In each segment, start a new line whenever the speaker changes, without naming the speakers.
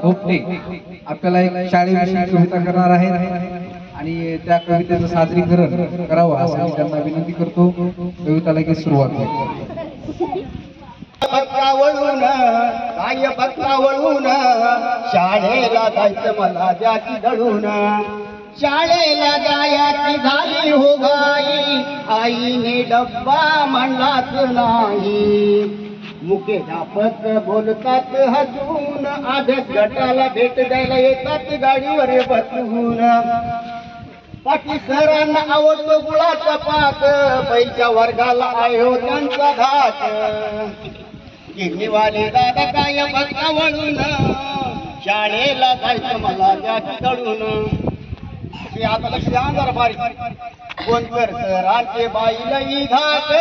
धोपटे आपल्याला एक शाळेविषयी कविता करणार आहेत आणि त्या कवितेचं सादरीकरण करावं असं मी त्यांना विनंती करतो. कविता लगेच सुरुवात होईल.
वळून काय बक्का वळून शाळेला जायचं मला जाती दळून शाळेला जायची झाली हो गाई आईने डब्बा म्हणलाच नाही मुके झापत बोलतात हसून आधच गटाला भेट द्यायला येतात गाडीवर बसवून पाटी सरांना आवडतो गुळाचा पाक पैच्या वर्गाला आहे हो त्यांचा धाक गिरणीवाले दादा काय बक्का वळून शाळेला जायचं मला जाती दळून आता लक्ष द्या जरा बारीक कोणकर सरांचे बाईलाही धाक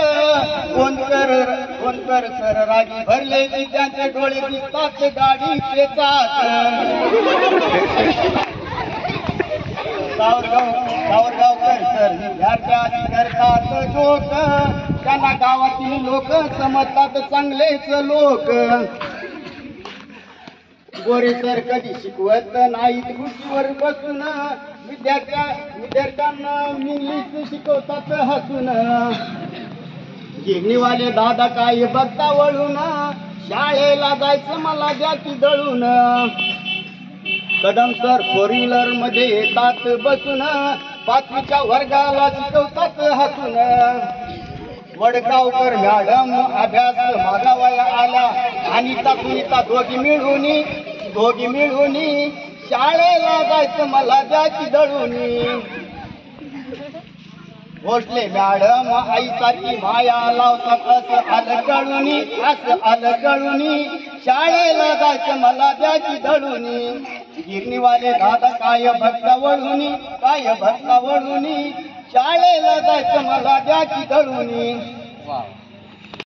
कोणकर सर रागी भरले की त्यांचे डोळे दिसतात गाडीचे चाक सावरगावकर सर विद्यार्थ्याची करतात जोक त्यांना गावातील लोक समजतात चांगलेच लोक गोरे सर कधी शिकवत नाहीत खुर्चीवर बसून विद्यार्थ्यांना इंग्लिश शिकवतात हसून गिरणीवाले दादा काय बघता वळून शाळेला जायचं मला जाती दळून कदम सर फोर व्हीलर मध्ये येतात बसून पाचवीच्या वर्गाला शिकवतात हसून वडगावकर मॅडम अभ्यास मागावाया आला आणि ताकुनीता दोघी मिळून शाळेला जायचं मला जाती दळूनी भोसले मॅडम आईसारखी माया लावतात असं आलं कळूनी शाळेला जायचं मला जाती दळूनी गिरणीवाले दादा काय भक्ता वळूनी शाळेला जायचं मला जाती दळूनी